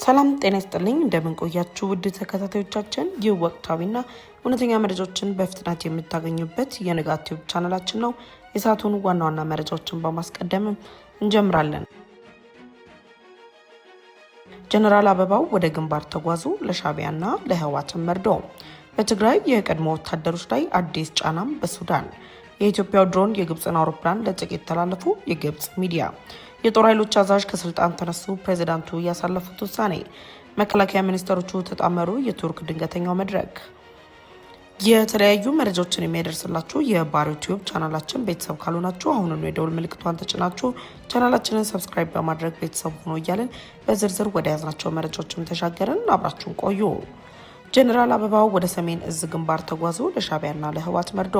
ሰላም ጤና ይስጥልኝ እንደምን ቆያችሁ ውድ ተከታታዮቻችን። ይህ ወቅታዊና እውነተኛ መረጃዎችን በፍጥነት የምታገኙበት የንጋት ዩቲዩብ ቻናላችን ነው። የሰዓቱን ዋና ዋና መረጃዎችን በማስቀደም እንጀምራለን። ጀነራል አበባው ወደ ግንባር ተጓዙ፣ ለሻዕቢያና ለህወሓት መርዶ። በትግራይ የቀድሞ ወታደሮች ላይ አዲስ ጫናም በሱዳን። የኢትዮጵያው ድሮን የግብፅን አውሮፕላን ለጥቂት ተላለፉ። የግብፅ ሚዲያ የጦር ኃይሎች አዛዥ ከስልጣን ተነሱ። ፕሬዚዳንቱ ያሳለፉት ውሳኔ። መከላከያ ሚኒስትሮቹ ተጣመሩ። የቱርክ ድንገተኛው መድረክ። የተለያዩ መረጃዎችን የሚያደርስላችሁ የባሮ ዩቲዩብ ቻናላችን ቤተሰብ ካልሆናችሁ አሁኑኑ የደውል ምልክቷን ተጭናችሁ ቻናላችንን ሰብስክራይብ በማድረግ ቤተሰብ ሆኖ እያለን በዝርዝር ወደ ያዝናቸው መረጃዎችን ተሻገርን። አብራችሁን ቆዩ። ጀነራል አበባው ወደ ሰሜን እዝ ግንባር ተጓዙ፣ ለሻዕቢያና ለህወሓት መርዶ።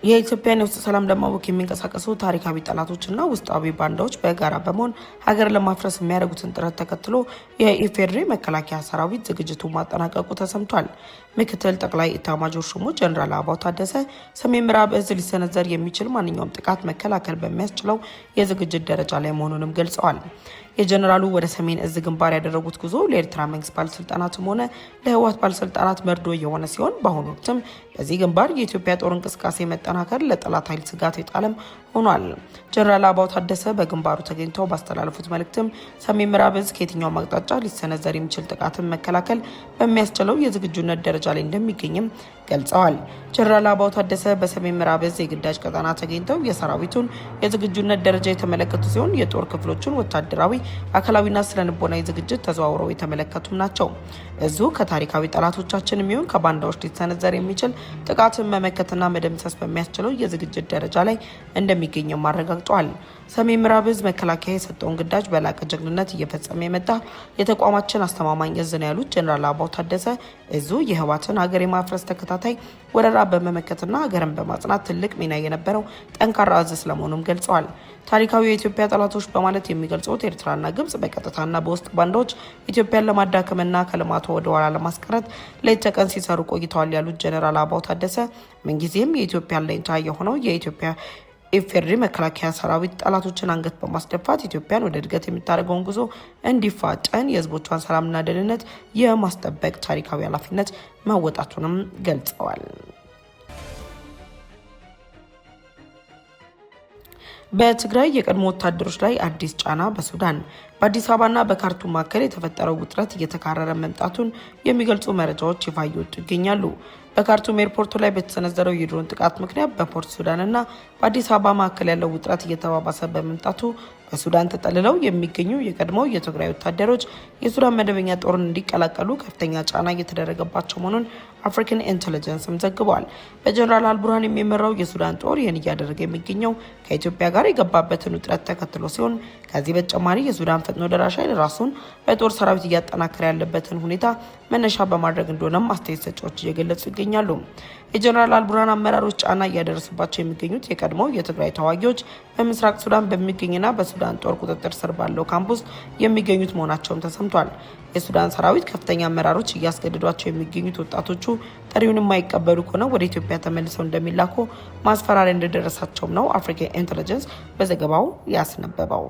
የኢትዮጵያን የውስጥ ሰላም ለማወክ የሚንቀሳቀሱ ታሪካዊ ጠላቶችና ውስጣዊ ባንዳዎች በጋራ በመሆን ሀገር ለማፍረስ የሚያደርጉትን ጥረት ተከትሎ የኢፌዴሪ መከላከያ ሰራዊት ዝግጅቱን ማጠናቀቁ ተሰምቷል። ምክትል ጠቅላይ ኢታማዦር ሹሙ ጀነራል አበባው ታደሰ ሰሜን ምዕራብ እዝ ሊሰነዘር የሚችል ማንኛውም ጥቃት መከላከል በሚያስችለው የዝግጅት ደረጃ ላይ መሆኑንም ገልጸዋል። የጀነራሉ ወደ ሰሜን እዝ ግንባር ያደረጉት ጉዞ ለኤርትራ መንግስት ባለስልጣናትም ሆነ ለህወሓት ባለስልጣናት መርዶ የሆነ ሲሆን በአሁኑ ወቅትም በዚህ ግንባር የኢትዮጵያ ጦር እንቅስቃሴ መጠናከር ለጠላት ኃይል ስጋት የጣለም ሆኗል። ጀነራል አበባው ታደሰ በግንባሩ ተገኝተው ባስተላለፉት መልእክትም ሰሜን ምዕራብ እዝ ከየትኛውም አቅጣጫ ሊሰነዘር የሚችል ጥቃትን መከላከል በሚያስችለው የዝግጁነት ደረጃ ላይ እንደሚገኝም ገልጸዋል። ጀነራል አበባው ታደሰ በሰሜን ምዕራብ እዝ የግዳጅ ቀጠና ተገኝተው የሰራዊቱን የዝግጁነት ደረጃ የተመለከቱ ሲሆን የጦር ክፍሎቹን ወታደራዊ አካላዊና ስነልቦናዊ ዝግጅት ተዘዋውረው የተመለከቱም ናቸው። እዙ ከታሪካዊ ጠላቶቻችን የሚሆን ከባንዳዎች ሊሰነዘር የሚችል ጥቃትን መመከትና መደምሰስ በሚያስችለው የዝግጅት ደረጃ ላይ እንደሚገኝም አረጋግጠዋል። ሰሜን ምዕራብ እዝ መከላከያ የሰጠውን ግዳጅ በላቀ ጀግንነት እየፈጸመ የመጣ የተቋማችን አስተማማኝ እዝ ነው ያሉት ጀነራል አበባው ታደሰ እዙ የህወሓትን ሀገር የማፍረስ ተከታታይ ወረራ በመመከትና ሀገርን በማጽናት ትልቅ ሚና የነበረው ጠንካራ እዝ ስለመሆኑም ገልጸዋል። ታሪካዊ የኢትዮጵያ ጠላቶች በማለት የሚገልጹት ኤርትራና ግብጽ በቀጥታና በውስጥ ባንዳዎች ኢትዮጵያን ለማዳከምና ከልማቷ ወደ ኋላ ለማስቀረት ሌት ተቀን ሲሰሩ ቆይተዋል ያሉት ጀነራል አበባው ታደሰ ምንጊዜም የኢትዮጵያ አለኝታ የሆነው የኢትዮጵያ ኢፌዴሪ መከላከያ ሰራዊት ጠላቶችን አንገት በማስደፋት ኢትዮጵያን ወደ እድገት የምታደርገውን ጉዞ እንዲፋጠን የህዝቦቿን ሰላምና ደህንነት የማስጠበቅ ታሪካዊ ኃላፊነት መወጣቱንም ገልጸዋል። በትግራይ የቀድሞ ወታደሮች ላይ አዲስ ጫና በሱዳን። በአዲስ አበባና በካርቱም መካከል የተፈጠረው ውጥረት እየተካረረ መምጣቱን የሚገልጹ መረጃዎች ይፋ እየወጡ ይገኛሉ። በካርቱም ኤርፖርቱ ላይ በተሰነዘረው የድሮን ጥቃት ምክንያት በፖርት ሱዳንና በአዲስ አበባ መካከል ያለው ውጥረት እየተባባሰ በመምጣቱ በሱዳን ተጠልለው የሚገኙ የቀድሞው የትግራይ ወታደሮች የሱዳን መደበኛ ጦርን እንዲቀላቀሉ ከፍተኛ ጫና እየተደረገባቸው መሆኑን አፍሪካን ኢንተለጀንስም ዘግቧል። በጀነራል አልቡርሃን የሚመራው የሱዳን ጦር ይህን እያደረገ የሚገኘው ከኢትዮጵያ ጋር የገባበትን ውጥረት ተከትሎ ሲሆን ከዚህ በተጨማሪ የሱዳን ፈጥኖ ደራሽ ኃይል ራሱን በጦር ሰራዊት እያጠናከረ ያለበትን ሁኔታ መነሻ በማድረግ እንደሆነም አስተያየት ሰጪዎች እየገለጹ ይገኛሉ። የጀነራል አልቡርሃን አመራሮች ጫና እያደረሱባቸው የሚገኙት የቀድሞው የትግራይ ተዋጊዎች በምስራቅ ሱዳን በሚገኝና በሱዳን ጦር ቁጥጥር ስር ባለው ካምፕ ውስጥ የሚገኙት መሆናቸውም ተሰምቷል። የሱዳን ሰራዊት ከፍተኛ አመራሮች እያስገድዷቸው የሚገኙት ወጣቶቹ ጥሪውን የማይቀበሉ ከሆነ ወደ ኢትዮጵያ ተመልሰው እንደሚላኩ ማስፈራሪያ እንደደረሳቸውም ነው አፍሪካ ኢንተለጀንስ በዘገባው ያስነበበው።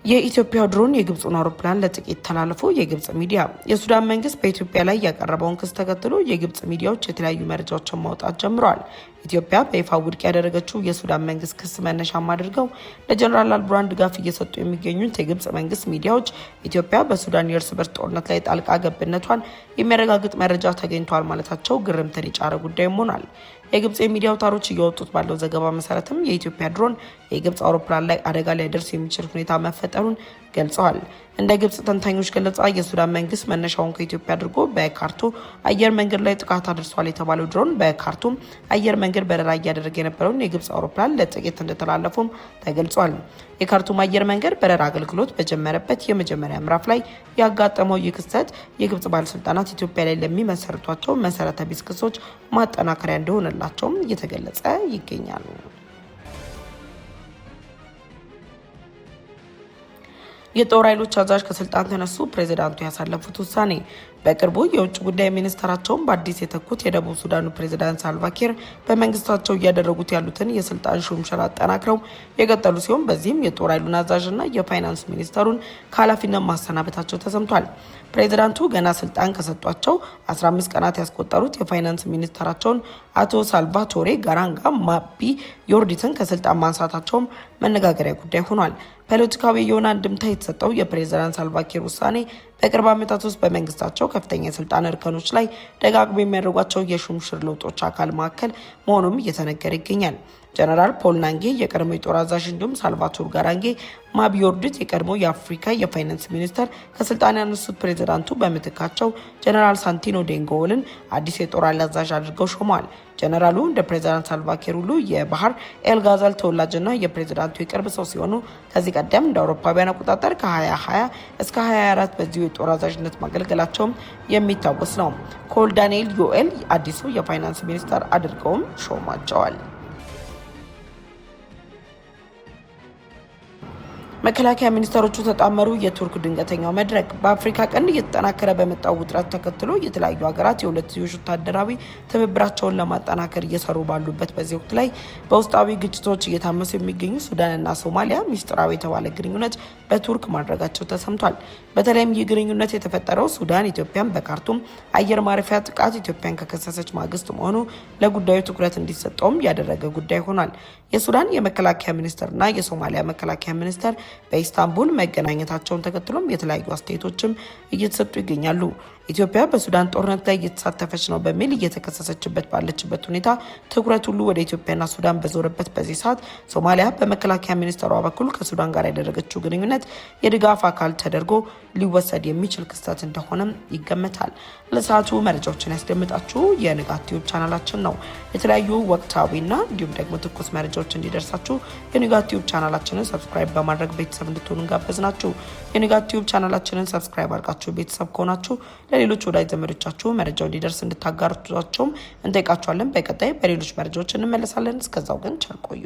የኢትዮጵያ ድሮን የግብፅን አውሮፕላን ለጥቂት ተላለፉ። የግብፅ ሚዲያ የሱዳን መንግስት በኢትዮጵያ ላይ ያቀረበውን ክስ ተከትሎ የግብፅ ሚዲያዎች የተለያዩ መረጃዎችን ማውጣት ጀምረዋል። ኢትዮጵያ በይፋ ውድቅ ያደረገችው የሱዳን መንግስት ክስ መነሻም አድርገው ለጀነራል አልቡርሃን ድጋፍ እየሰጡ የሚገኙት የግብፅ መንግስት ሚዲያዎች ኢትዮጵያ በሱዳን የእርስ በርስ ጦርነት ላይ ጣልቃ ገብነቷን የሚያረጋግጥ መረጃ ተገኝቷል ማለታቸው ግርምትን የጫረ ጉዳይም ሆኗል። የግብፅ የሚዲያ አውታሮች እየወጡት ባለው ዘገባ መሰረትም የኢትዮጵያ ድሮን የግብፅ አውሮፕላን ላይ አደጋ ሊያደርስ የሚችል ሁኔታ መፈጠሩን ገልጸዋል። እንደ ግብፅ ተንታኞች ገለጻ የሱዳን መንግስት መነሻውን ከኢትዮጵያ አድርጎ በካርቱም አየር መንገድ ላይ ጥቃት አድርሷል የተባለው ድሮን በካርቱም አየር መንገድ በረራ እያደረገ የነበረውን የግብፅ አውሮፕላን ለጥቂት እንደተላለፉም ተገልጿል። የካርቱም አየር መንገድ በረራ አገልግሎት በጀመረበት የመጀመሪያ ምዕራፍ ላይ ያጋጠመው ይህ ክስተት የግብፅ ባለስልጣናት ኢትዮጵያ ላይ ለሚመሰርቷቸው መሰረተ ቢስ ክሶች ማጠናከሪያ እንደሆነላቸውም እየተገለጸ ይገኛል። የጦር ኃይሎች አዛዥ ከስልጣን ተነሱ። ፕሬዝዳንቱ ያሳለፉት ውሳኔ። በቅርቡ የውጭ ጉዳይ ሚኒስትራቸውን በአዲስ የተኩት የደቡብ ሱዳኑ ፕሬዝዳንት ሳልቫኪር በመንግስታቸው እያደረጉት ያሉትን የስልጣን ሹምሽር አጠናክረው የቀጠሉ ሲሆን በዚህም የጦር ኃይሉን አዛዥና የፋይናንስ ሚኒስተሩን ከኃላፊነት ማሰናበታቸው ተሰምቷል። ፕሬዝዳንቱ ገና ስልጣን ከሰጧቸው 15 ቀናት ያስቆጠሩት የፋይናንስ ሚኒስተራቸውን አቶ ሳልቫቶሬ ጋራንጋ ማቢ ዮርዲትን ከስልጣን ማንሳታቸውም መነጋገሪያ ጉዳይ ሆኗል። ፖለቲካዊ የሆነ አንድምታ የተሰጠው የፕሬዝዳንት ሳልቫኪር ውሳኔ በቅርብ ዓመታት ውስጥ በመንግስታቸው ከፍተኛ የስልጣን እርከኖች ላይ ደጋግሞ የሚያደርጓቸው የሹምሽር ለውጦች አካል ማዕከል መሆኑም እየተነገረ ይገኛል። ጀነራል ፖል ናንጌ የቀድሞ የጦር አዛዥ እንዲሁም ሳልቫቶር ጋራንጌ ማቢዮርድት የቀድሞ የአፍሪካ የፋይናንስ ሚኒስተር ከስልጣን ያነሱት ፕሬዝዳንቱ በምትካቸው ጀነራል ሳንቲኖ ዴንጎልን አዲስ የጦር ኃይል አዛዥ አድርገው ሾመዋል። ጀነራሉ እንደ ፕሬዝዳንት ሳልቫኪር ሁሉ የባህር ኤልጋዛል ተወላጅና የፕሬዝዳንቱ የቅርብ ሰው ሲሆኑ ከዚህ ቀደም እንደ አውሮፓውያን አቆጣጠር ከ2020 እስከ 2024 በዚሁ የጦር አዛዥነት ማገልገላቸውም የሚታወስ ነው። ኮል ዳንኤል ዮኤል አዲሱ የፋይናንስ ሚኒስተር አድርገውም ሾሟቸዋል። መከላከያ ሚኒስተሮቹ ተጣመሩ። የቱርክ ድንገተኛው መድረክ በአፍሪካ ቀንድ እየተጠናከረ በመጣው ውጥረት ተከትሎ የተለያዩ ሀገራት የሁለትዮሽ ወታደራዊ ትብብራቸውን ለማጠናከር እየሰሩ ባሉበት በዚህ ወቅት ላይ በውስጣዊ ግጭቶች እየታመሱ የሚገኙ ሱዳንና ሶማሊያ ሚስጥራዊ የተባለ ግንኙነት በቱርክ ማድረጋቸው ተሰምቷል። በተለይም ይህ ግንኙነት የተፈጠረው ሱዳን ኢትዮጵያን በካርቱም አየር ማረፊያ ጥቃት ኢትዮጵያን ከከሰሰች ማግስት መሆኑ ለጉዳዩ ትኩረት እንዲሰጠውም ያደረገ ጉዳይ ሆኗል። የሱዳን የመከላከያ ሚኒስትርና የሶማሊያ መከላከያ ሚኒስትር በኢስታንቡል መገናኘታቸውን ተከትሎም የተለያዩ አስተያየቶችም እየተሰጡ ይገኛሉ። ኢትዮጵያ በሱዳን ጦርነት ላይ እየተሳተፈች ነው በሚል እየተከሰሰችበት ባለችበት ሁኔታ ትኩረት ሁሉ ወደ ኢትዮጵያና ሱዳን በዞረበት በዚህ ሰዓት ሶማሊያ በመከላከያ ሚኒስትሯ በኩል ከሱዳን ጋር ያደረገችው ግንኙነት የድጋፍ አካል ተደርጎ ሊወሰድ የሚችል ክስተት እንደሆነም ይገመታል። ለሰዓቱ መረጃዎችን ያስደምጣችሁ የንጋት ቲዩብ ቻናላችን ነው። የተለያዩ ወቅታዊና እንዲሁም ደግሞ ትኩስ መረጃዎች እንዲደርሳችሁ የንጋት ቲዩብ ቻናላችንን ሰብስክራይብ በማድረግ ቤተሰብ እንድትሆኑ ጋበዝናችሁ። የንጋት ቲዩብ ቻናላችንን ሰብስክራይብ አድርጋችሁ ቤተሰብ ከሆናችሁ ለሌሎች ወዳጅ ዘመዶቻችሁ መረጃው እንዲደርስ እንድታጋሩቷቸውም እንጠይቃችኋለን። በቀጣይ በሌሎች መረጃዎች እንመለሳለን። እስከዛው ግን ቸር ቆዩ።